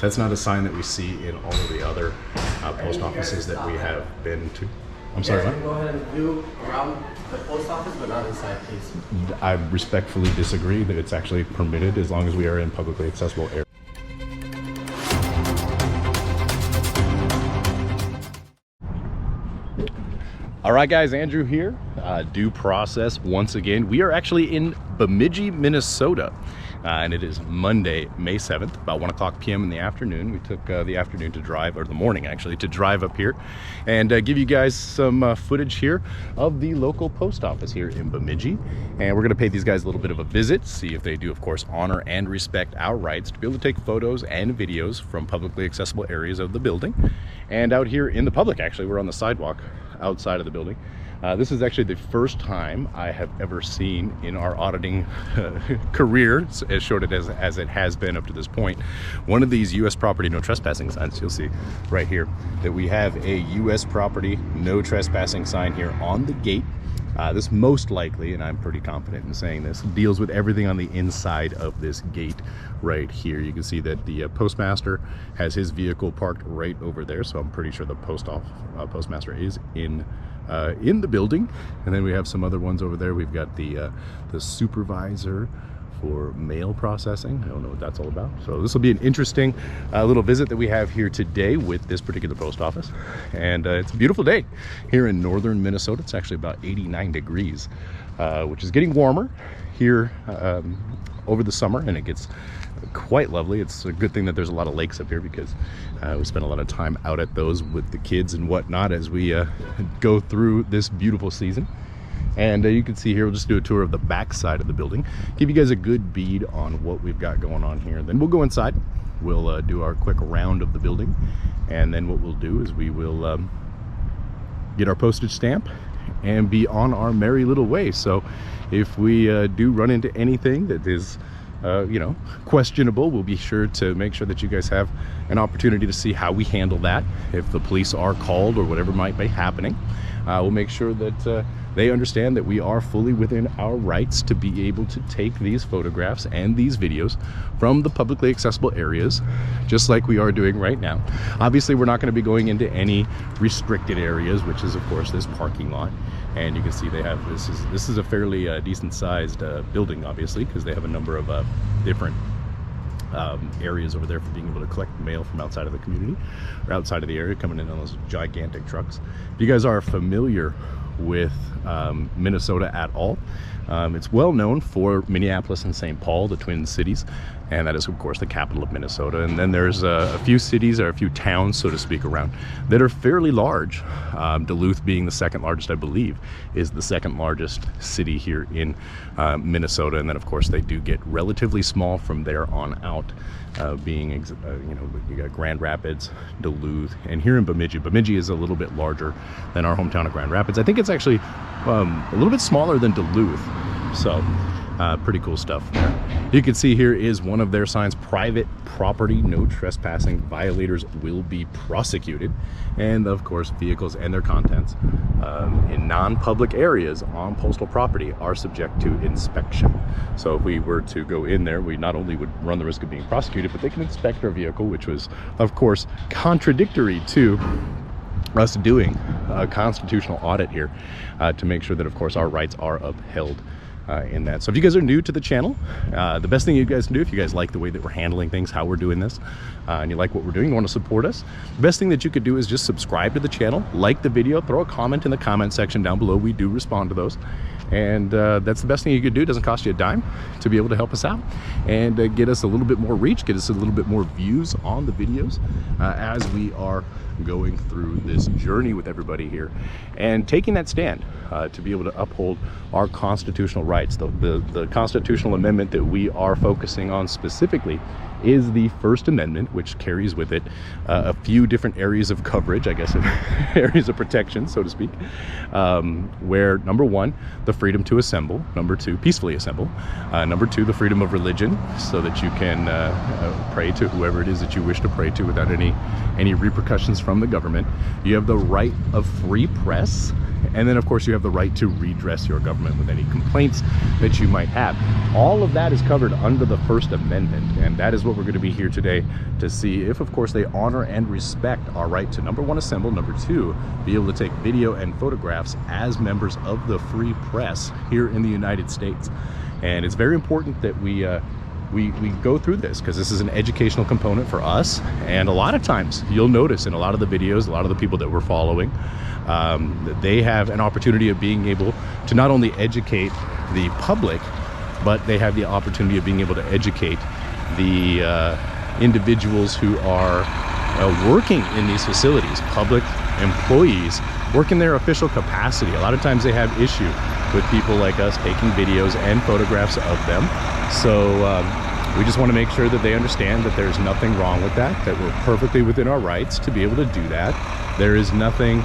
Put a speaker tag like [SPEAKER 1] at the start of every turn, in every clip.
[SPEAKER 1] That's not a sign that we see in all of the other post offices that we have been to. I'm sorry, what?
[SPEAKER 2] Go ahead and view around the post office, but not inside, please.
[SPEAKER 1] I respectfully disagree that it's actually permitted as long as we are in publicly accessible areas. All right, guys, Andrew here, D.U.E Process once again. We are actually in Bemidji, Minnesota, and it is Monday, May 7th, about 1 o'clock p.m. in the afternoon. We took the afternoon to drive, or the morning actually, to drive up here and give you guys some footage here of the local post office here in Bemidji. And we're gonna pay these guys a little bit of a visit, see if they do, of course, honor and respect our rights to be able to take photos and videos from publicly accessible areas of the building. And out here in the public, actually, we're on the sidewalk outside of the building. This is actually the first time I have ever seen in our auditing career, as short as it has been up to this point, one of these U.S. property no trespassing signs. You'll see right here that we have a U.S. property no trespassing sign here on the gate. This most likely, and I'm pretty confident in saying this, deals with everything on the inside of this gate right here. You can see that the postmaster has his vehicle parked right over there, so I'm pretty sure the postmaster is in the building. And then we have some other ones over there. We've got the supervisor for mail processing. I don't know what that's all about. So this will be an interesting little visit that we have here today with this particular post office. And it's a beautiful day here in northern Minnesota. It's actually about 89 degrees, which is getting warmer here over the summer, and it gets quite lovely. It's a good thing that there's a lot of lakes up here, because we spend a lot of time out at those with the kids and whatnot as we go through this beautiful season. And you can see here, we'll just do a tour of the back side of the building, give you guys a good bead on what we've got going on here. Then we'll go inside, we'll do our quick round of the building, and then what we'll do is we will get our postage stamp and be on our merry little way. So if we do run into anything that is you know, questionable, we'll be sure to make sure that you guys have an opportunity to see how we handle that. If the police are called or whatever might be happening, we'll make sure that they understand that we are fully within our rights to be able to take these photographs and these videos from the publicly accessible areas, just like we are doing right now. Obviously, we're not going to be going into any restricted areas, which is of course this parking lot. And you can see they have, this is a fairly decent sized building, obviously, because they have a number of different areas over there for being able to collect mail from outside of the community or outside of the area, coming in on those gigantic trucks. If you guys are familiar with Minnesota at all, it's well known for Minneapolis and St. Paul, the Twin Cities, and that is of course the capital of Minnesota. And then there's a few cities, or a few towns, so to speak, around that are fairly large. Duluth being the second largest, I believe, is the second largest city here in Minnesota. And then of course they do get relatively small from there on out, being you know, you got Grand Rapids, Duluth, and here in Bemidji. Bemidji is a little bit larger than our hometown of Grand Rapids. I think it's actually a little bit smaller than Duluth. So pretty cool stuff there. You can see here is one of their signs: private property no trespassing, violators will be prosecuted. And of course vehicles and their contents in non-public areas on postal property are subject to inspection. So if we were to go in there, we not only would run the risk of being prosecuted, but they can inspect our vehicle, which was of course contradictory to us doing a constitutional audit here to make sure that of course our rights are upheld in that. So if you guys are new to the channel, the best thing you guys can do, if you guys like the way that we're handling things, how we're doing this, and you like what we're doing, you want to support us, the best thing that you could do is just subscribe to the channel, like the video, throw a comment in the comment section down below. We do respond to those. And that's the best thing you could do. It doesn't cost you a dime to be able to help us out and get us a little bit more reach, get us a little bit more views on the videos as we are going through this journey with everybody here and taking that stand to be able to uphold our constitutional rights. The constitutional amendment that we are focusing on specifically is the First Amendment, which carries with it a few different areas of coverage, I guess, areas of protection, so to speak, where number one, the freedom to assemble; number two, peacefully assemble; number two, the freedom of religion, so that you can pray to whoever it is that you wish to pray to without any repercussions from the government. You have the right of free press, And then of course you have the right to redress your government with any complaints that you might have. All of that is covered under the First Amendment, and that is what we're going to be here today to see if of course they honor and respect our right to, number one, assemble, number two, be able to take video and photographs as members of the free press here in the United States. And it's very important that we go through this, because this is an educational component for us. And a lot of times you'll notice in a lot of the videos, a lot of the people that we're following, they have an opportunity of being able to not only educate the public, but they have the opportunity of being able to educate the individuals who are working in these facilities, public employees, work in their official capacity. A lot of times they have issue with people like us taking videos and photographs of them. So we just want to make sure that they understand that there's nothing wrong with that we're perfectly within our rights to be able to do that. There is nothing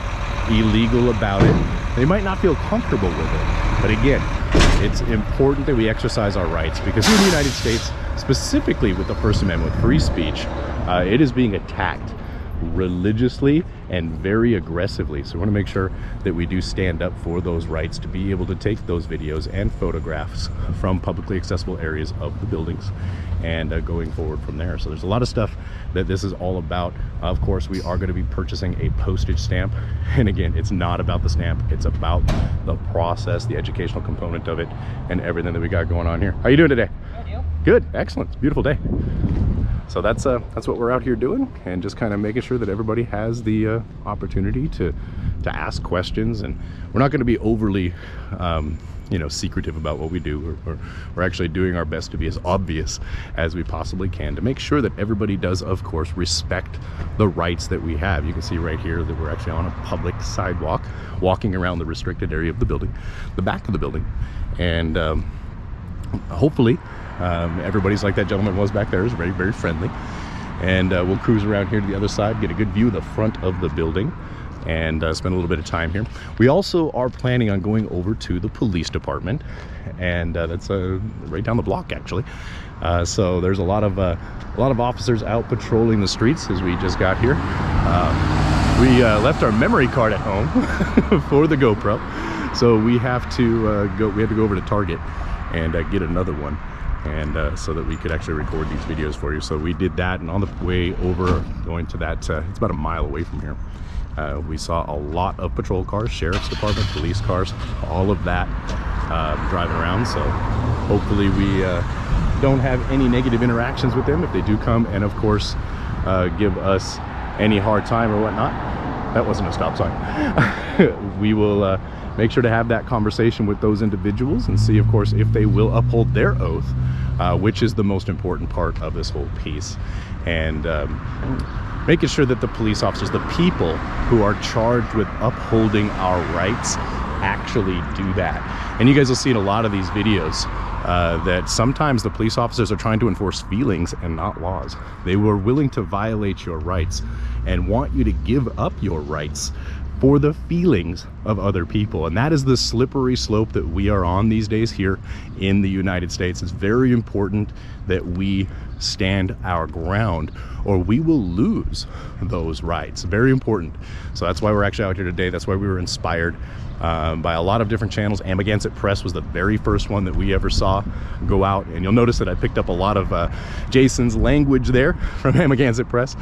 [SPEAKER 1] illegal about it. They might not feel comfortable with it, but again, it's important that we exercise our rights, because here in the United States, specifically with the First Amendment, with free speech, it is being attacked religiously and very aggressively. So we want to make sure that we do stand up for those rights to be able to take those videos and photographs from publicly accessible areas of the buildings, and going forward from there. So there's a lot of stuff that this is all about. Of course, we are going to be purchasing a postage stamp, and again, it's not about the stamp, it's about the process, the educational component of it, and everything that we got going on here. How you doing today?
[SPEAKER 3] Good, you?
[SPEAKER 1] Good, excellent. It's a beautiful day. So that's what we're out here doing, and just kind of making sure that everybody has the opportunity to ask questions. And we're not going to be overly you know, secretive about what we do. We're actually doing our best to be as obvious as we possibly can, to make sure that everybody does, of course, respect the rights that we have. You can see right here that we're actually on a public sidewalk, walking around the restricted area of the building, the back of the building, and hopefully everybody's like that gentleman was back there, is very, very friendly. And we'll cruise around here to the other side, get a good view of the front of the building, and spend a little bit of time here. We also are planning on going over to the police department, and that's right down the block actually. So there's a lot of officers out patrolling the streets as we just got here. We left our memory card at home for the GoPro, so we have to go over to Target and get another one, and so that we could actually record these videos for you. So we did that, and on the way over, going to that, it's about a mile away from here, we saw a lot of patrol cars, sheriff's department, police cars, all of that driving around. So hopefully we don't have any negative interactions with them if they do come and of course give us any hard time or whatnot. That wasn't a stop sign. We will make sure to have that conversation with those individuals and see, of course, if they will uphold their oath, which is the most important part of this whole piece. And making sure that the police officers, the people who are charged with upholding our rights, actually do that. And you guys will see in a lot of these videos that sometimes the police officers are trying to enforce feelings and not laws. They were willing to violate your rights and want you to give up your rights for the feelings of other people. And that is the slippery slope that we are on these days here in the United States. It's very important that we stand our ground, or we will lose those rights. Very important. So that's why we're actually out here today. That's why we were inspired by a lot of different channels. Amagansett Press was the very first one that we ever saw go out, and you'll notice that I picked up a lot of Jason's language there from Amagansett Press.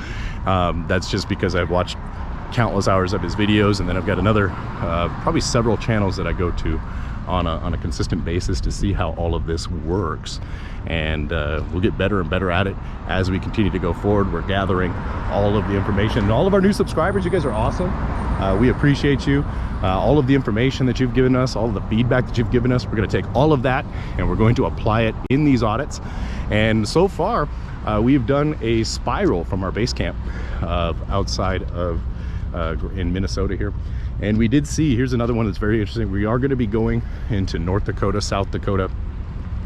[SPEAKER 1] That's just because I've watched countless hours of his videos, and then I've got another probably several channels that I go to on a consistent basis to see how all of this works. And we'll get better and better at it as we continue to go forward. We're gathering all of the information, and all of our new subscribers, you guys are awesome. We appreciate you. All of the information that you've given us, all of the feedback that you've given us, we're going to take all of that and we're going to apply it in these audits. And so far we've done a spiral from our base camp outside of in Minnesota here, and we did see, here's another one that's very interesting. We are going to be going into North Dakota, South Dakota,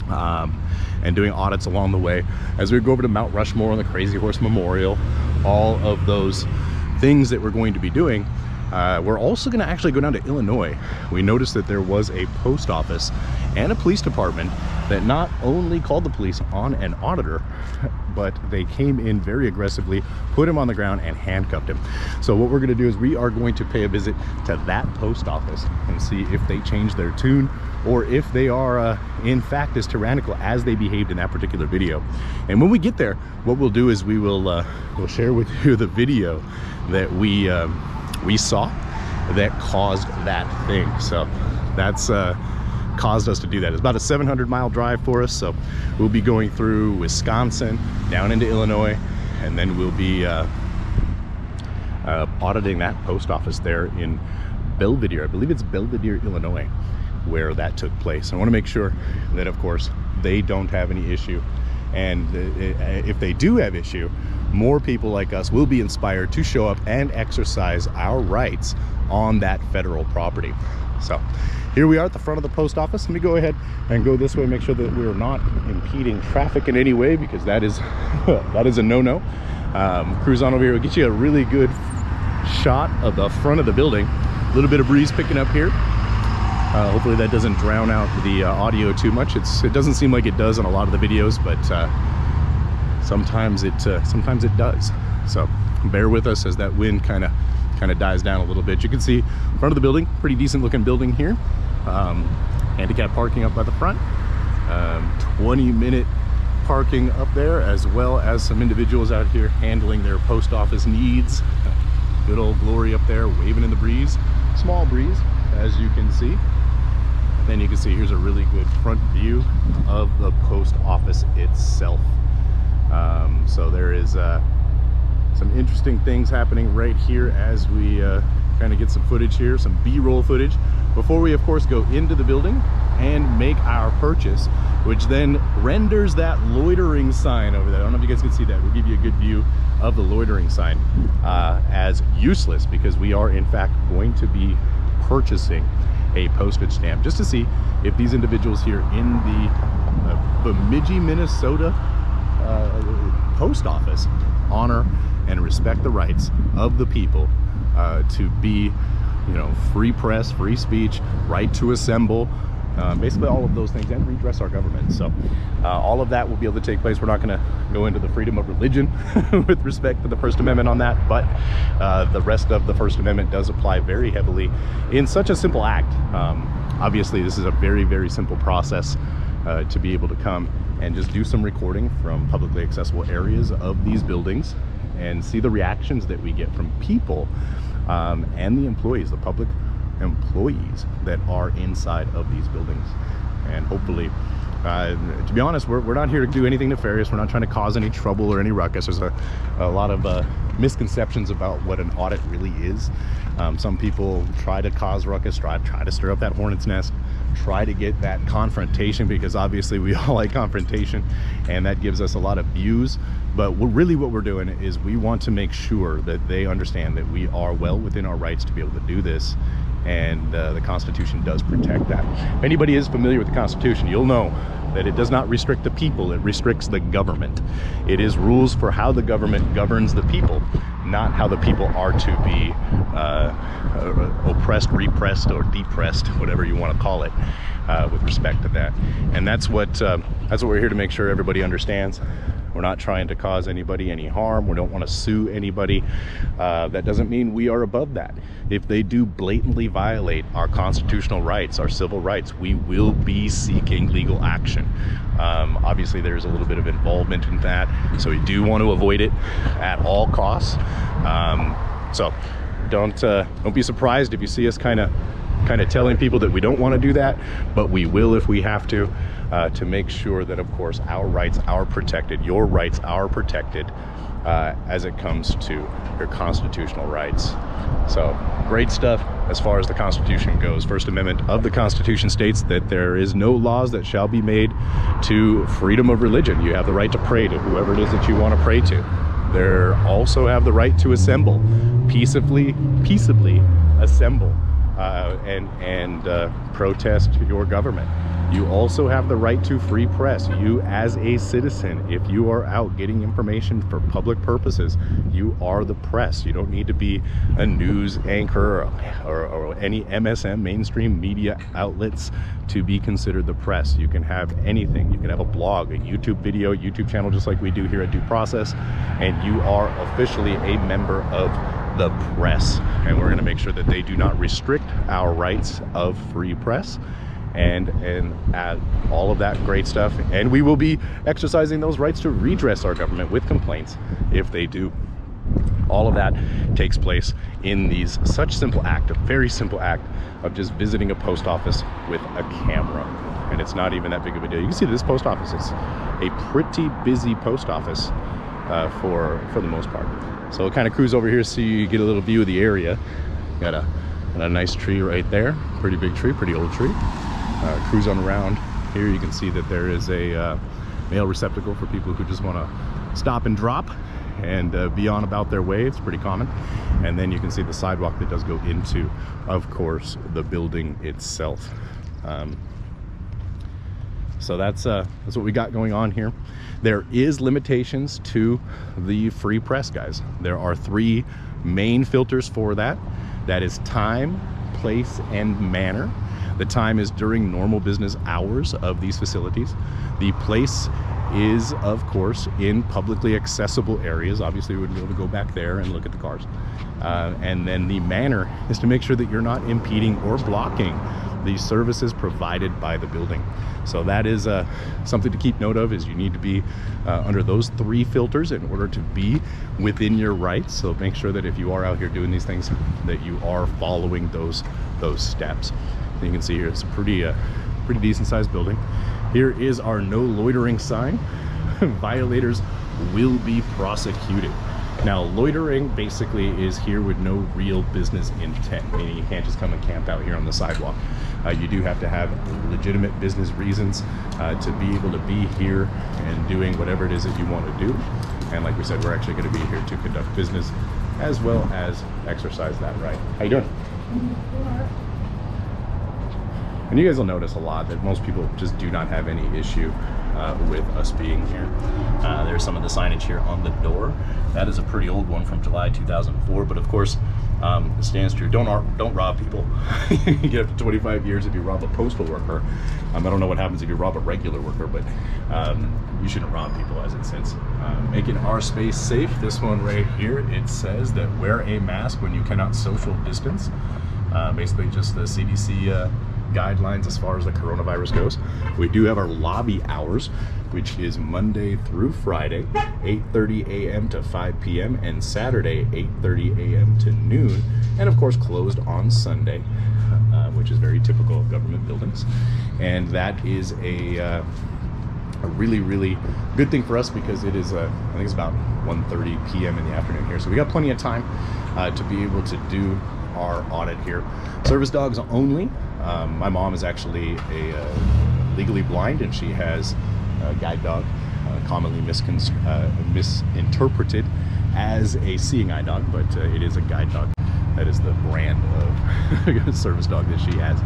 [SPEAKER 1] and doing audits along the way as we go over to Mount Rushmore and the Crazy Horse Memorial, all of those things that we're going to be doing. We're also going to actually go down to Illinois. We noticed that there was a post office and a police department that not only called the police on an auditor, but they came in very aggressively, put him on the ground, and handcuffed him. So what we're going to do is we are going to pay a visit to that post office and see if they changed their tune, or if they are in fact as tyrannical as they behaved in that particular video. And when we get there, what we'll do is we'll share with you the video that we saw that caused that thing. So that's caused us to do that. It's about a 700-mile drive for us, so we'll be going through Wisconsin, down into Illinois, and then we'll be auditing that post office there in Belvidere. I believe it's Belvidere, Illinois, where that took place. I want to make sure that, of course, they don't have any issue, and if they do have issue, more people like us will be inspired to show up and exercise our rights on that federal property. So here we are at the front of the post office. Let me go ahead and go this way, make sure that we're not impeding traffic in any way, because that is that is a no-no. Cruise on over here. We'll get you a really good shot of the front of the building. A little bit of breeze picking up here. Hopefully that doesn't drown out the audio too much. It doesn't seem like it does on a lot of the videos, but sometimes it does. So bear with us as that wind kind of dies down a little bit. You can see front of the building, pretty decent looking building here. Handicap parking up by the front. 20-minute parking up there, as well as some individuals out here handling their post office needs. Good old Glory up there waving in the breeze. Small breeze, as you can see. And then you can see here's a really good front view of the post office itself. So there is some interesting things happening right here as we kind of get some footage here, some B-roll footage, before we of course go into the building and make our purchase, which then renders that loitering sign over there. I don't know if you guys can see that. We'll give you a good view of the loitering sign as useless, because we are in fact going to be purchasing a postage stamp just to see if these individuals here in the Bemidji, Minnesota post office honor and respect the rights of the people to be, you know, free press, free speech, right to assemble, basically all of those things, and redress our government. So all of that will be able to take place. We're not going to go into the freedom of religion with respect to the First Amendment on that, but the rest of the First Amendment does apply very heavily in such a simple act. Obviously, this is a very, very simple process to be able to come and just do some recording from publicly accessible areas of these buildings and see the reactions that we get from people and the employees, the public employees that are inside of these buildings. And hopefully, to be honest, we're not here to do anything nefarious. We're not trying to cause any trouble or any ruckus. There's a lot of misconceptions about what an audit really is. Some people try to cause ruckus, try to stir up that hornet's nest, try to get that confrontation, because obviously we all like confrontation, and that gives us a lot of views. But really what we're doing is we want to make sure that they understand that we are well within our rights to be able to do this, and the Constitution does protect that. If anybody is familiar with the Constitution, you'll know that it does not restrict the people, it restricts the government. It is rules for how the government governs the people, not how the people are to be oppressed, repressed, or depressed, whatever you want to call it, with respect to that. And that's what we're here to make sure everybody understands. We're not trying to cause anybody any harm. We don't want to sue anybody. That doesn't mean we are above that. If they do blatantly violate our constitutional rights, our civil rights, we will be seeking legal action. Obviously, there's a little bit of involvement in that, so we do want to avoid it at all costs. So don't be surprised if you see us kind of telling people that we don't want to do that, but we will if we have to make sure that, of course, our rights are protected, your rights are protected as it comes to your constitutional rights. So great stuff as far as the Constitution goes. First Amendment of the Constitution states that there is no laws that shall be made to freedom of religion. You have the right to pray to whoever it is that you want to pray to. There also have the right to assemble, peaceably assemble and protest your government. You also have the right to free press. You as a citizen, if you are out getting information for public purposes, you are the press. You don't need to be a news anchor or any MSM, mainstream media outlets, to be considered the press. You can have anything. You can have a blog, a YouTube video, YouTube channel, just like we do here at D.U.E Process, and you are officially a member of the press. And we're going to make sure that they do not restrict our rights of free press and all of that great stuff. And we will be exercising those rights to redress our government with complaints if they do. All of that takes place in these such simple act, a very simple act of just visiting a post office with a camera. And it's not even that big of a deal. You can see this post office is a pretty busy post office for the most part. So we'll kind of cruise over here so you get a little view of the area. Got a nice tree right there, pretty big tree, pretty old tree. Cruise on around here. You can see that there is a mail receptacle for people who just want to stop and drop and be on about their way. It's pretty common. And then you can see the sidewalk that does go into, of course, the building itself. So that's what we got going on here. There is limitations to the free press, guys. There are 3 main filters for that. That is time, place, and manner. The time is during normal business hours of these facilities. The place is, of course, in publicly accessible areas. Obviously, we would be able to go back there and look at the cars. And then the manner is to make sure that you're not impeding or blocking the services provided by the building. So that is something to keep note of, is you need to be under those 3 filters in order to be within your rights. So make sure that if you are out here doing these things, that you are following those steps. You can see here it's a pretty decent sized building. Here is our no loitering sign. Violators will be prosecuted. Now, loitering basically is here with no real business intent, meaning you can't just come and camp out here on the sidewalk. You do have to have legitimate business reasons to be able to be here and doing whatever it is that you want to do. And like we said, we're actually going to be here to conduct business as well as exercise that right. How you doing? And you guys will notice a lot that most people just do not have any issue with us being here. There's some of the signage here on the door. That is a pretty old one from July 2004, but of course it stands true. Don't rob people. You get up to 25 years if you rob a postal worker. I don't know what happens if you rob a regular worker, but you shouldn't rob people, as it sits. Making our space safe. This one right here, it says that wear a mask when you cannot social distance. Basically just the CDC guidelines as far as the coronavirus goes. We do have our lobby hours, which is Monday through Friday, 8:30 a.m. to 5 p.m. and Saturday, 8:30 a.m. to noon, and of course closed on Sunday, which is very typical of government buildings. And that is a really good thing for us, because it is I think it's about 1:30 p.m. in the afternoon here, so we got plenty of time to be able to do our audit here. Service dogs only. My mom is actually legally blind, and she has a guide dog, commonly misinterpreted as a seeing eye dog, but it is a guide dog. That is the brand of service dog that she has.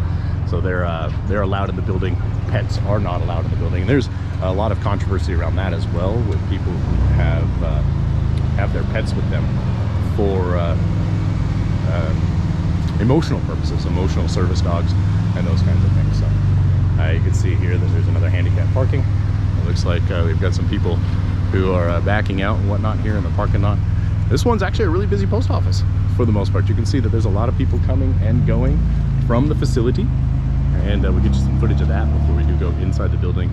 [SPEAKER 1] So they're allowed in the building. Pets are not allowed in the building. And there's a lot of controversy around that as well, with people who have their pets with them for emotional purposes, emotional service dogs, and those kinds of things. So you can see here that there's another handicap parking. It looks like we've got some people who are backing out and whatnot here in the parking lot. This one's actually a really busy post office for the most part. You can see that there's a lot of people coming and going from the facility, and we'll get you some footage of that before we do go inside the building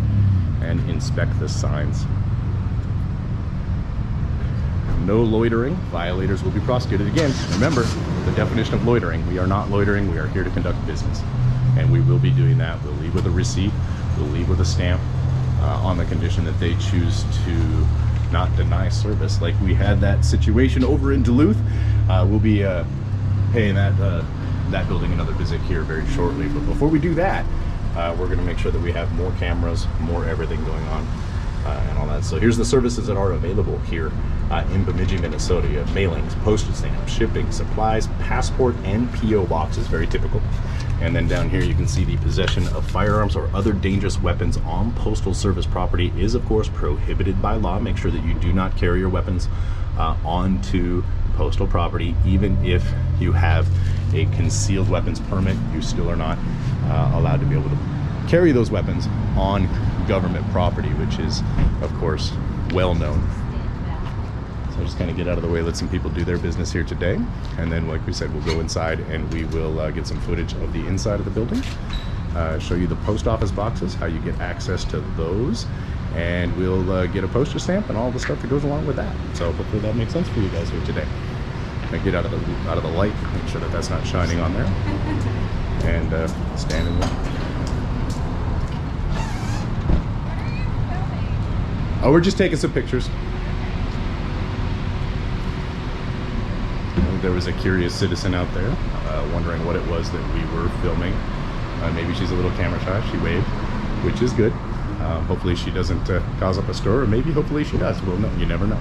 [SPEAKER 1] and inspect the signs. No loitering. Violators will be prosecuted. Again, remember the definition of loitering. We are not loitering. We are here to conduct business, and we will be doing that. We'll leave with a receipt. We'll leave with a stamp on the condition that they choose to not deny service. Like we had that situation over in Duluth. We'll be paying that building another visit here very shortly. But before we do that, we're going to make sure that we have more cameras, more everything going on, and all that. So here's the services that are available here in Bemidji, Minnesota. You have mailings, postage stamps, shipping, supplies, passport, and PO boxes, very typical. And then down here you can see the possession of firearms or other dangerous weapons on Postal Service property is of course prohibited by law. Make sure that you do not carry your weapons onto postal property. Even if you have a concealed weapons permit, you still are not allowed to be able to carry those weapons on government property, which is of course well known. So just kind of get out of the way, let some people do their business here today, and then like we said, we'll go inside and we will get some footage of the inside of the building, show you the post office boxes, how you get access to those, and we'll get a postage stamp and all the stuff that goes along with that. So hopefully that makes sense for you guys here today. I get out of the light, make sure that that's not shining on there, and stand in there. Oh, we're just taking some pictures. There was a curious citizen out there wondering what it was that we were filming. Maybe she's a little camera shy. She waved, which is good. Hopefully she doesn't cause up a stir, or maybe hopefully she does. We'll know. You never know.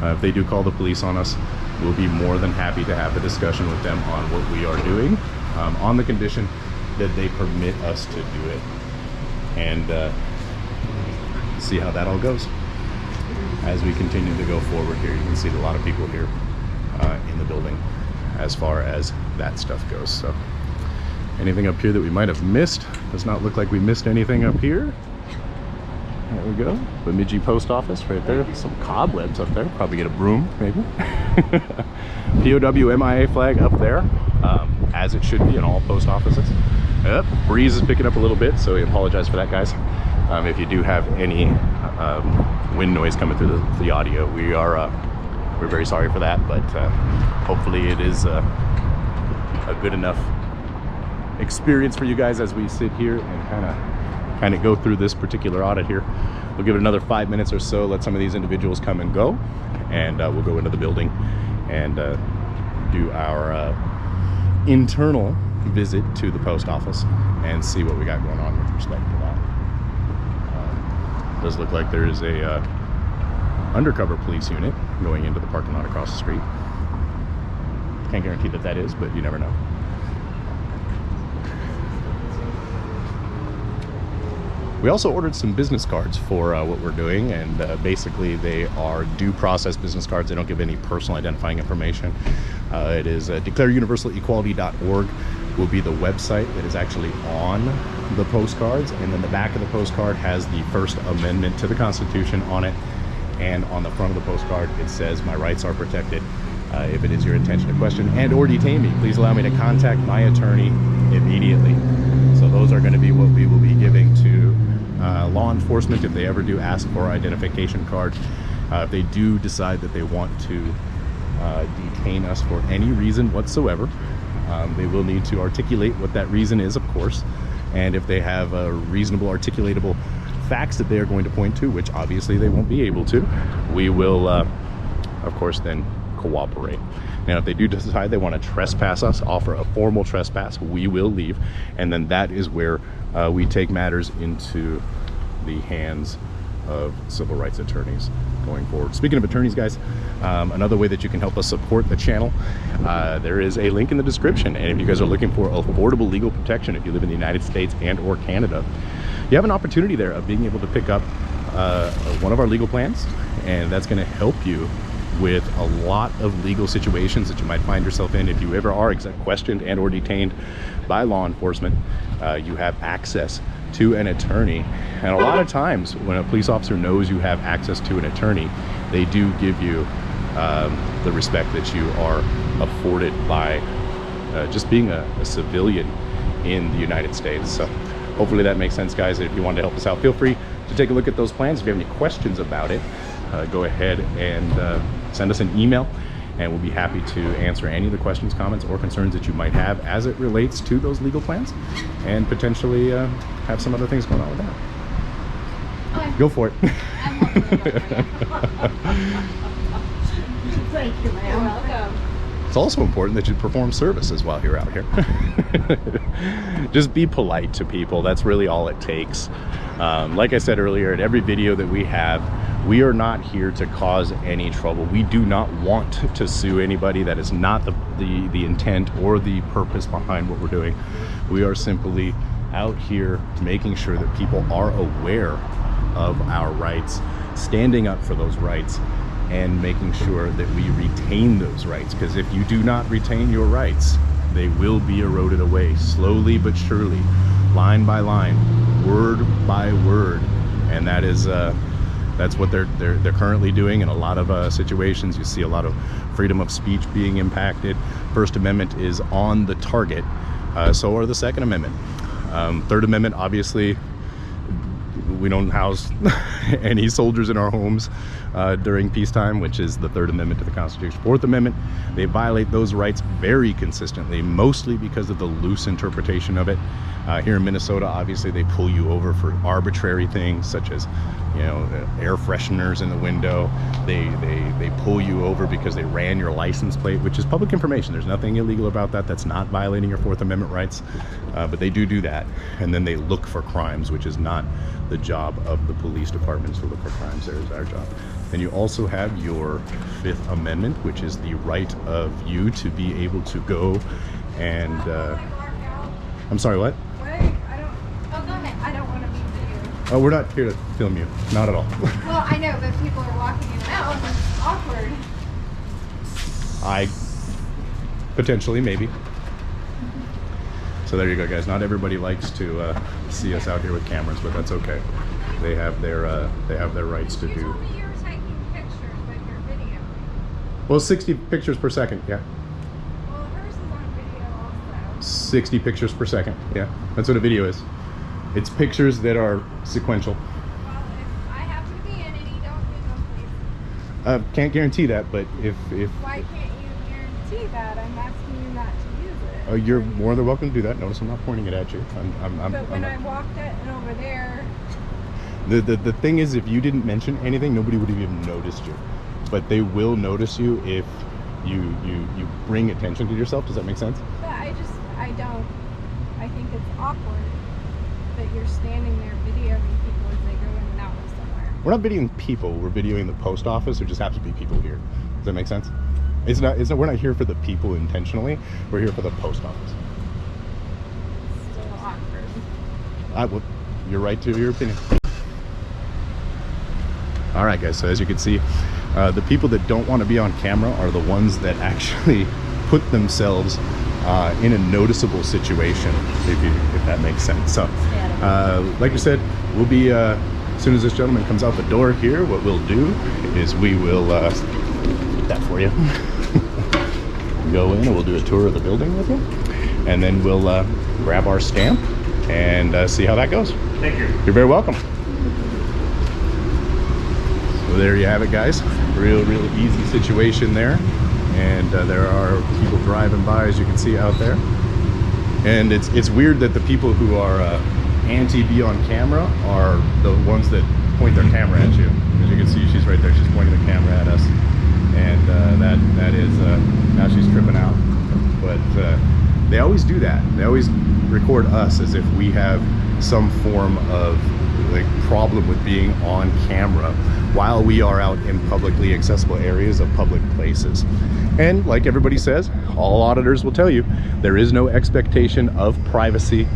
[SPEAKER 1] If they do call the police on us, we'll be more than happy to have a discussion with them on what we are doing, on the condition that they permit us to do it, and see how that all goes. As we continue to go forward here, you can see a lot of people here in the building as far as that stuff goes. So anything up here that we might have missed, does not look like we missed anything up here. There we go, Bemidji Post Office right there. Some cobwebs up there, probably get a broom maybe. POW MIA flag up there, as it should be in all post offices. Yep, breeze is picking up a little bit, so we apologize for that, guys. If you do have any wind noise coming through the audio, we're very sorry for that, but hopefully it is a good enough experience for you guys as we sit here and kind of go through this particular audit here. We'll give it another 5 minutes or so, let some of these individuals come and go, and we'll go into the building and do our internal visit to the post office and see what we got going on with respect to that. Does look like there is a undercover police unit going into the parking lot across the street. Can't guarantee that that is, but you never know. We also ordered some business cards for what we're doing, and basically they are due process business cards. They don't give any personal identifying information. It is declareuniversalequality.org will be the website that is actually on the postcards, and then the back of the postcard has the First Amendment to the Constitution on it, and on the front of the postcard it says, "My rights are protected. If it is your intention to question and or detain me, please allow me to contact my attorney immediately." So those are going to be what we will be giving to law enforcement if they ever do ask for identification card. If they do decide that they want to detain us for any reason whatsoever, they will need to articulate what that reason is, of course, and if they have a reasonable articulatable facts that they are going to point to, which obviously they won't be able to, we will of course then cooperate. Now if they do decide they want to trespass us, offer a formal trespass, we will leave, and then that is where we take matters into the hands of civil rights attorneys going forward. Speaking of attorneys, guys, another way that you can help us support the channel, there is a link in the description, and if you guys are looking for affordable legal protection if you live in the United States and or Canada, you have an opportunity there of being able to pick up one of our legal plans, and that's going to help you with a lot of legal situations that you might find yourself in. If you ever are questioned and or detained by law enforcement, you have access to an attorney, and a lot of times when a police officer knows you have access to an attorney, they do give you the respect that you are afforded by just being a civilian in the United States. So hopefully that makes sense, guys. If you want to help us out, feel free to take a look at those plans. If you have any questions about it, go ahead and send us an email, and we'll be happy to answer any of the questions, comments, or concerns that you might have as it relates to those legal plans, and potentially have some other things going on with that. Okay. Go for it.
[SPEAKER 3] Thank you, ma'am. You're welcome.
[SPEAKER 1] It's also important that you perform services while you're out here. Just be polite to people. That's really all it takes. Like I said earlier, in every video that we have, We are not here to cause any trouble. We do not want to sue anybody. That is not the intent or the purpose behind what we're doing. We are simply out here making sure that people are aware of our rights, standing up for those rights, and making sure that we retain those rights. Because if you do not retain your rights, they will be eroded away, slowly but surely, line by line, word by word. And that is that's what they're currently doing in a lot of situations. You see a lot of freedom of speech being impacted. First Amendment is on the target. So are the Second Amendment. Third Amendment, obviously, we don't house any soldiers in our homes during peacetime, which is the Third Amendment to the Constitution. Fourth Amendment, they violate those rights very consistently, mostly because of the loose interpretation of it. Here in Minnesota, obviously, they pull you over for arbitrary things such as, you know, air fresheners in the window. They pull you over because they ran your license plate, which is public information. There's nothing illegal about that. That's not violating your Fourth Amendment rights, but they do that. And then they look for crimes, which is not the job of the police departments to look for crimes. There is our job. And you also have your Fifth Amendment, which is the right of you to be able to go and I'm sorry, what?
[SPEAKER 3] I don't want to be videoed.
[SPEAKER 1] Oh, we're not here to film you. Not at all.
[SPEAKER 3] Well, I know, but people are walking in and out, and it's awkward.
[SPEAKER 1] Potentially, maybe. So there you go, guys. Not everybody likes to see us out here with cameras, but that's okay. They have their rights to
[SPEAKER 3] You
[SPEAKER 1] do.
[SPEAKER 3] told me you were taking pictures, but you're videoing.
[SPEAKER 1] Well, 60 pictures per second, yeah.
[SPEAKER 3] Well, hers is on video also.
[SPEAKER 1] 60 pictures per second, yeah. That's what a video is. It's pictures that are sequential.
[SPEAKER 3] Well, if I have to be in any, don't use them, please.
[SPEAKER 1] Can't guarantee that, but if
[SPEAKER 3] Why can't you guarantee that? I'm asking you not to use it.
[SPEAKER 1] you're more than welcome to do that. Notice I'm not pointing it at you.
[SPEAKER 3] But when
[SPEAKER 1] not.
[SPEAKER 3] I walked it and over there,
[SPEAKER 1] The thing is, if you didn't mention anything, nobody would have even noticed you. But they will notice you if you bring attention to yourself. Does that make sense?
[SPEAKER 3] but I don't. I think it's awkward that you're standing there videoing people as they go in and out of somewhere.
[SPEAKER 1] We're not videoing people. We're videoing the post office. There just happens to be people here. Does that make sense? It's not. We're not here for the people intentionally. We're here for the post office.
[SPEAKER 3] It's still awkward.
[SPEAKER 1] Well, you're right to your opinion. All right, guys. So as you can see, the people that don't want to be on camera are the ones that actually put themselves in a noticeable situation, if that makes sense. So, like I said, we'll be as soon as this gentleman comes out the door here. What we'll do is we will that for you. Go in and we'll do a tour of the building with you, and then we'll grab our stamp and see how that goes.
[SPEAKER 4] Thank you.
[SPEAKER 1] You're very welcome. So there you have it, guys. Real easy situation there. And there are people driving by, as you can see out there. And it's weird that the people who are anti-be on camera are the ones that point their camera at you. As you can see, she's right there. She's pointing the camera at us. And that is, now she's tripping out. But they always do that. They always record us as if we have some form of like problem with being on camera while we are out in publicly accessible areas of public places. And like everybody says, all auditors will tell you, there is no expectation of privacy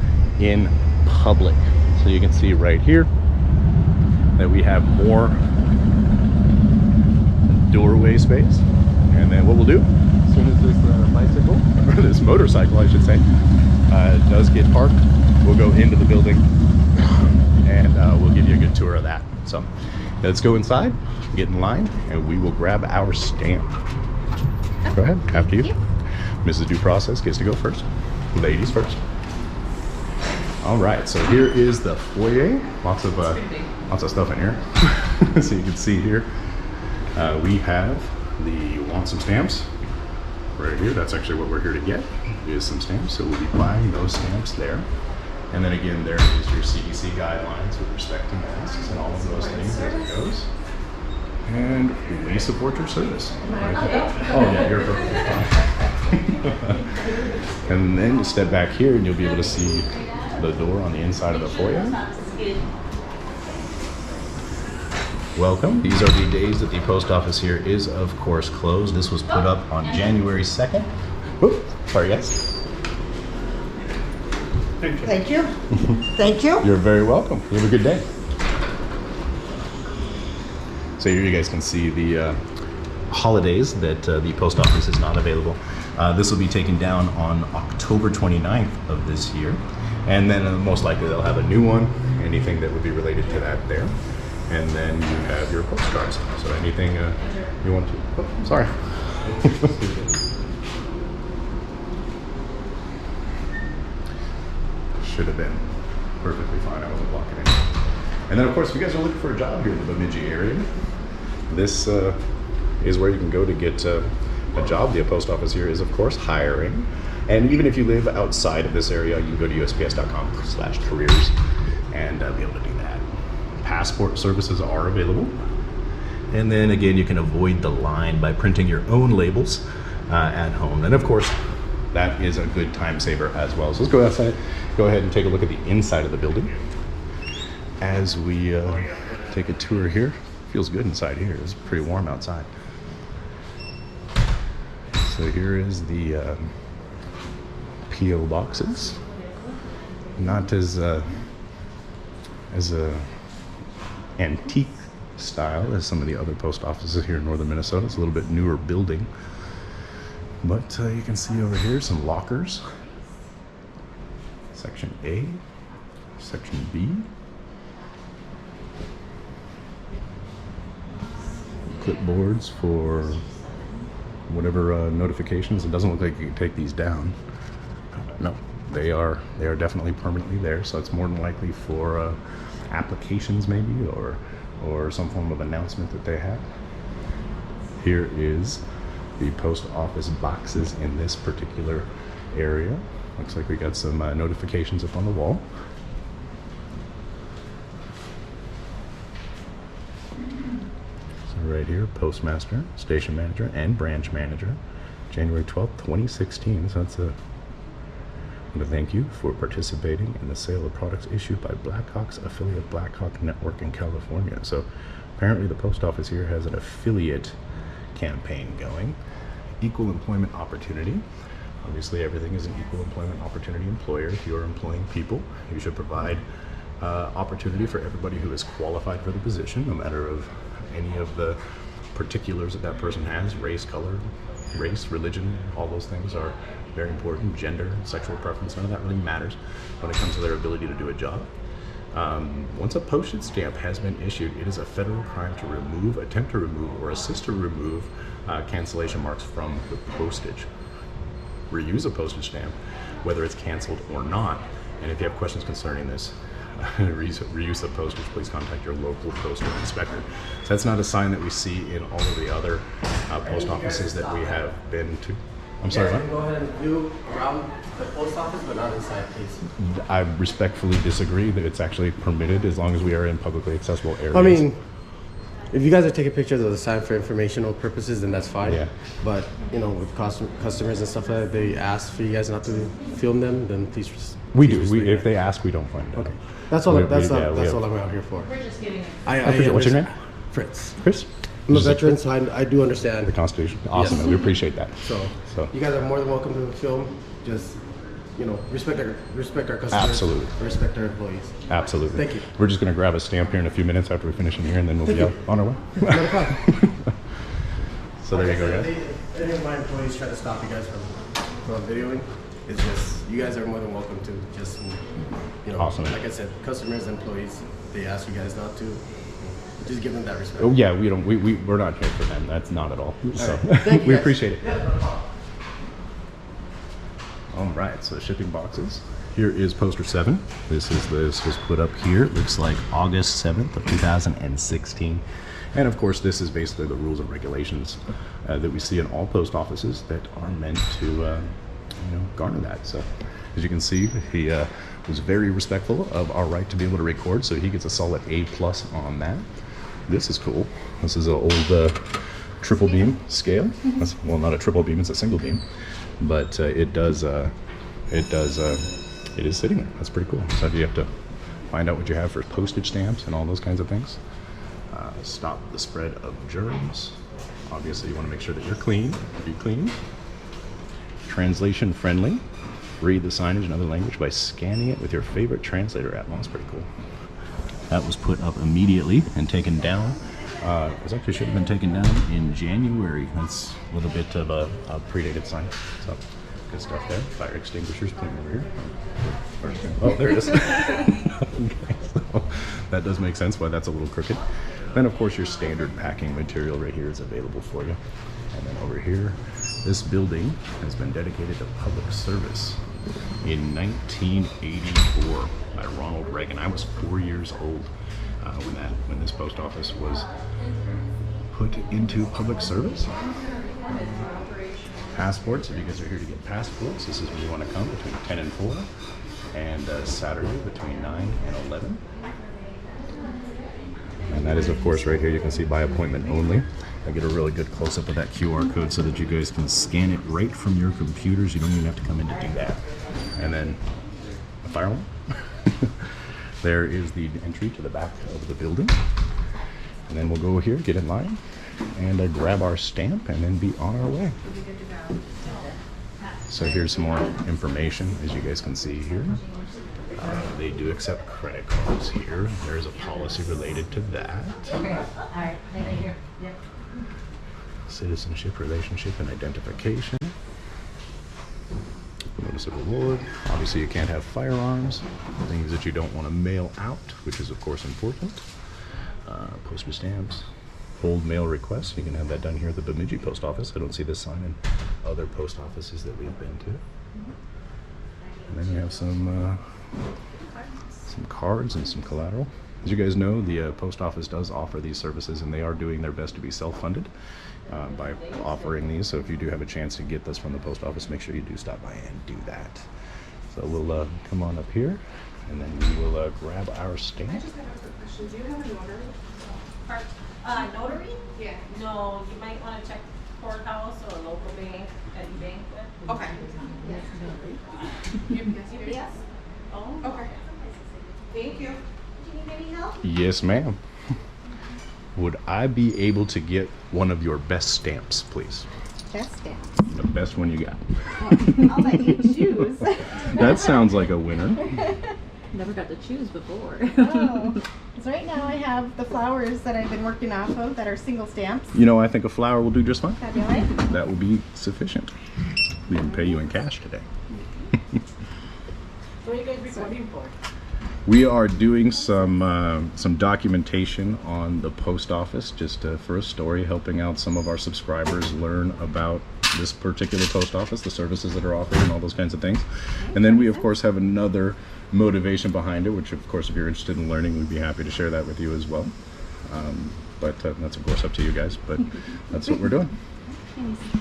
[SPEAKER 1] in public. So you can see right here that we have more doorway space. And then what we'll do, as soon as this bicycle, or this motorcycle I should say, does get parked, we'll go into the building and we'll give you a good tour of that. So let's go inside, get in line, and we will grab our stamp. Go ahead, after you. Mrs. D.U.E Process gets to go first. Ladies first. All right, so here is the foyer. Lots of stuff in here. So you can see here, we have the want some stamps right here. That's actually what we're here to get, is some stamps. So we'll be buying those stamps there. And then again, there is your CDC guidelines with respect to masks and all of those things as it goes. And we support your service. Right there. Oh yeah, you're perfectly fine. And then you step back here and you'll be able to see the door on the inside of the foyer. welcome. These are the days that the post office here is, of course, closed. This was put up on January 2nd. Whoop, sorry guys.
[SPEAKER 4] Thank you. Thank you.
[SPEAKER 1] You're very welcome. You have a good day. So here you guys can see the holidays that the post office is not available. This will be taken down on October 29th of this year. And then most likely they'll have a new one, anything that would be related to that there. And then you have your postcards. So anything you want to, oh, sorry. Should have been perfectly fine. I wasn't blocking it. And then of course, if you guys are looking for a job here in the Bemidji area, this is where you can go to get a job. The post office here is of course hiring. And even if you live outside of this area, you can go to usps.com/careers and be able to do that. Passport services are available. And then again, you can avoid the line by printing your own labels at home. And of course, that is a good time saver as well. So let's go outside, go ahead and take a look at the inside of the building as we take a tour here. Feels good inside here. It's pretty warm outside. So here is the PO boxes. Not as antique style as some of the other post offices here in northern Minnesota. It's a little bit newer building. But you can see over here some lockers. Section A, Section B. Clipboards for whatever notifications. It doesn't look like you can take these down. No, they are definitely permanently there. So it's more than likely for applications maybe, or some form of announcement that they have. Here is the post office boxes in this particular area. Looks like we got some notifications up on the wall. So right here, postmaster, station manager, and branch manager, January 12th, 2016. So that's a I want to thank you for participating in the sale of products issued by Blackhawk's affiliate Blackhawk Network in California. So apparently the post office here has an affiliate campaign going. Equal employment opportunity. Obviously everything is an equal employment opportunity employer. If you're employing people, you should provide opportunity for everybody who is qualified for the position, no matter of any of the particulars that that person has, race, color, race, religion, all those things are very important. Gender, sexual preference, none of that really matters when it comes to their ability to do a job. Once a postage stamp has been issued, it is a federal crime to remove, attempt to remove, or assist to remove cancellation marks from the postage. Reuse a postage stamp, whether it's canceled or not. And if you have questions concerning this, reuse of postage, please contact your local postal inspector. So that's not a sign that we see in all of the other post offices that we have been to. I'm sorry, what?
[SPEAKER 2] Go ahead and do around the post office, but not inside, please.
[SPEAKER 1] I respectfully disagree that it's actually permitted as long as we are in publicly accessible areas.
[SPEAKER 2] I mean, if you guys are taking pictures of the sign for informational purposes, then that's fine.
[SPEAKER 1] Yeah.
[SPEAKER 2] But, you know, with customers and stuff like that, they ask for you guys not to film them, then please.
[SPEAKER 1] we do. If they ask, we don't find out.
[SPEAKER 2] Okay. That's all. That's all I'm out here for.
[SPEAKER 5] We're just kidding.
[SPEAKER 1] I forget, what's your name?
[SPEAKER 2] Fritz.
[SPEAKER 1] Chris?
[SPEAKER 2] I'm a veteran, so I do understand
[SPEAKER 1] The Constitution. Awesome.
[SPEAKER 2] Yes.
[SPEAKER 1] We appreciate that.
[SPEAKER 2] So you guys are more than welcome to film. Just, you know, respect our customers.
[SPEAKER 1] Absolutely.
[SPEAKER 2] Respect our employees.
[SPEAKER 1] Absolutely.
[SPEAKER 2] Thank you.
[SPEAKER 1] We're just going to grab a stamp here in a few minutes after we finish in here, and then we'll be out on our way.
[SPEAKER 2] Not a problem.
[SPEAKER 1] So there you go, guys.
[SPEAKER 2] If any of my employees try to stop you guys from videoing, it's just, you guys are more than welcome to. Just, you know,
[SPEAKER 1] Awesome.
[SPEAKER 2] Like I said, customers, employees, they ask you guys not to. Just give them that respect.
[SPEAKER 1] Oh yeah, we're not here for them. That's not at all. So
[SPEAKER 2] Thank you,
[SPEAKER 1] we
[SPEAKER 2] guys.
[SPEAKER 1] appreciate it. All right, so shipping boxes. Here is poster 7. This was put up here. It looks like August 7th of 2016. And of course, this is basically the rules and regulations that we see in all post offices that are meant to garner that. So as you can see, he was very respectful of our right to be able to record, so he gets a solid A+ on that. This is cool. This is an old triple beam scale. Well, not a triple beam, it's a single beam, but it is sitting there. That's pretty cool. So if you have to find out what you have for postage stamps and all those kinds of things, stop the spread of germs. Obviously, you want to make sure that you're clean. Be clean. Translation friendly. Read the signage in other language by scanning it with your favorite translator app. Well, that's pretty cool. That was put up immediately and taken down. It actually should have been taken down in January. That's a little bit of a predated sign. So, good stuff there. Fire extinguishers putting over here. Oh, there it is. Okay, so that does make sense why that's a little crooked. Then, of course, your standard packing material right here is available for you. And then over here, this building has been dedicated to public service in 1984 by Ronald Reagan. I was 4 years old when this post office was put into public service. Passports, if you guys are here to get passports, this is when you want to come between 10 and 4, and Saturday between 9 and 11. And that is, of course, right here. You can see by appointment only. I get a really good close-up of that QR code so that you guys can scan it right from your computers. You don't even have to come in to do that. And then a fire alarm. There is the entry to the back of the building. And then we'll go here, get in line, and grab our stamp, and then be on our way. So here's some more information, as you guys can see here. They do accept credit cards here. There's a policy related to that.
[SPEAKER 4] Okay, all right, thank you. Yep.
[SPEAKER 1] Citizenship, relationship, and identification. Notice of reward. Obviously, you can't have firearms. Things that you don't want to mail out, which is, of course, important. Postage stamps. Hold mail requests. You can have that done here at the Bemidji post office. I don't see this sign in other post offices that we've been to. And then you have some cards and some collateral. As you guys know, the post office does offer these services, and they are doing their best to be self-funded by offering these. So if you do have a chance to get this from the post office, make sure you do stop by and do that. So we'll come on up here, and then we will grab our stamp.
[SPEAKER 5] I just have a quick question. Do you have a notary?
[SPEAKER 6] Notary?
[SPEAKER 5] Yeah.
[SPEAKER 6] No, you might want to check courthouse or a local bank that you bank with.
[SPEAKER 5] Okay.
[SPEAKER 6] Yes. Oh.
[SPEAKER 5] Okay. Thank you.
[SPEAKER 6] Do you need any help?
[SPEAKER 1] Yes, ma'am. Would I be able to get one of your best stamps, please?
[SPEAKER 7] Best stamp.
[SPEAKER 1] The best one you got.
[SPEAKER 7] I'll let you choose.
[SPEAKER 1] That sounds like a winner.
[SPEAKER 7] Never got to choose before. So right now I have the flowers that I've been working off of that are single stamps.
[SPEAKER 1] You know, I think a flower will do just fine.
[SPEAKER 7] Fabulous.
[SPEAKER 1] That will be sufficient. We can pay you in cash today.
[SPEAKER 6] What are you guys recording for?
[SPEAKER 1] We are doing some documentation on the post office, just for a story, helping out some of our subscribers learn about this particular post office, the services that are offered, and all those kinds of things. And then we, of course, have another motivation behind it, which, of course, if you're interested in learning, we'd be happy to share that with you as well. But that's, of course, up to you guys. But that's what we're doing.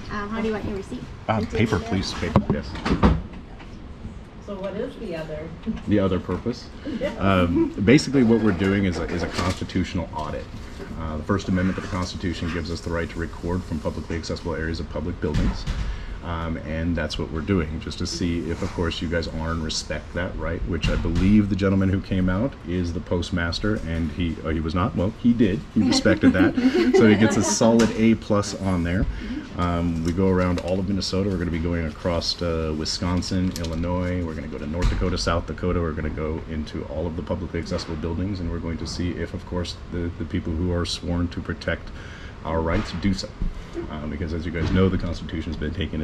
[SPEAKER 7] How do you want your receipt?
[SPEAKER 1] Paper, please. Paper, yes.
[SPEAKER 6] So what is the other?
[SPEAKER 1] The other purpose. Basically what we're doing is a constitutional audit. The First Amendment to the Constitution gives us the right to record from publicly accessible areas of public buildings. And that's what we're doing, just to see if, of course, you guys honor and respect that right, which I believe the gentleman who came out is the postmaster, and he was not, well, he did, he respected that, so he gets a solid A+ on there. We go around all of Minnesota. We're going to be going across Wisconsin, Illinois, we're going to go to North Dakota, South Dakota, we're going to go into all of the publicly accessible buildings, and we're going to see if, of course, the people who are sworn to protect our rights do so. Because as you guys know, the Constitution has been taking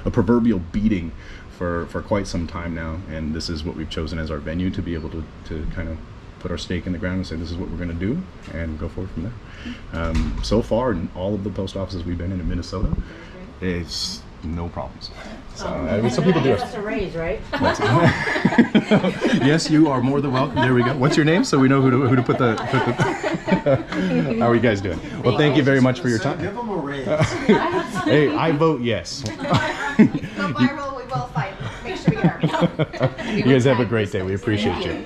[SPEAKER 1] a proverbial beating for quite some time now, and this is what we've chosen as our venue to be able to kind of put our stake in the ground and say this is what we're going to do and go forward from there. So far, in all of the post offices we've been in Minnesota, it's no problems. So, some people do.
[SPEAKER 6] That's a raise, right?
[SPEAKER 1] Yes, you are more than welcome. There we go. What's your name, so we know who to put the. How are you guys doing? Well, thank you very much for your time.
[SPEAKER 2] Give them a raise.
[SPEAKER 1] Hey, I vote yes.
[SPEAKER 7] Go viral, we will fight. Make sure we get our
[SPEAKER 1] You guys have a great day. We appreciate you.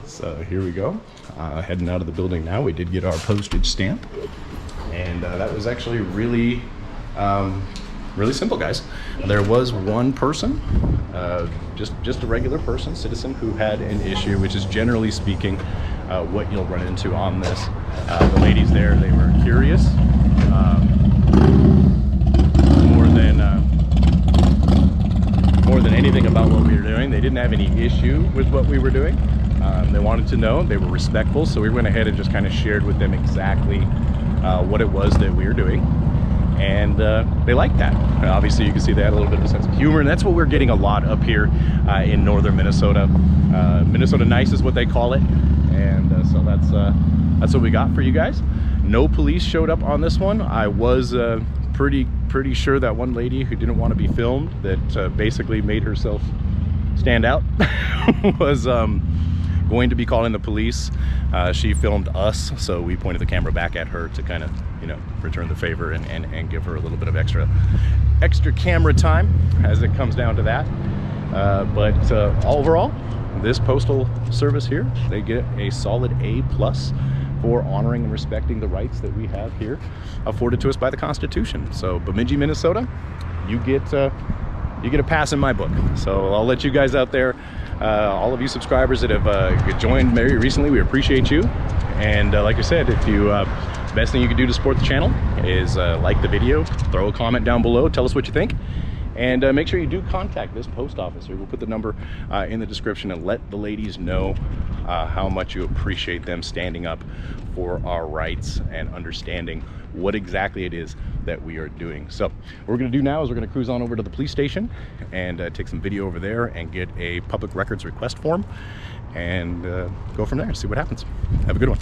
[SPEAKER 1] So here we go. Heading out of the building now. We did get our postage stamp, and that was actually really simple, guys. There was one person, just a regular person, citizen, who had an issue, which is generally speaking what you'll run into on this. The ladies there, they were curious more than anything about what we were doing. They didn't have any issue with what we were doing. They wanted to know. They were respectful, so we went ahead and just kind of shared with them exactly what it was that we were doing, and they liked that. Obviously, you can see they had a little bit of a sense of humor, and that's what we're getting a lot up here in northern Minnesota. Minnesota Nice is what they call it, and so that's what we got for you guys. No police showed up on this one. I was pretty sure that one lady who didn't want to be filmed, that basically made herself stand out, was going to be calling the police. She filmed us, so we pointed the camera back at her to kind of, you know, return the favor and give her a little bit of extra camera time as it comes down to that. But overall, this postal service here, they get a solid A+ for honoring and respecting the rights that we have here afforded to us by the Constitution. So Bemidji, Minnesota, you get a pass in my book. So I'll let you guys out there, all of you subscribers that have joined very recently, we appreciate you. And like I said, if you best thing you can do to support the channel is like the video, throw a comment down below, tell us what you think, and make sure you do contact this post office. We'll put the number in the description, and let the ladies know how much you appreciate them standing up for our rights and understanding what exactly it is that we are doing. So what we're going to do now is we're going to cruise on over to the police station and take some video over there and get a public records request form, and go from there and see what happens. Have a good one.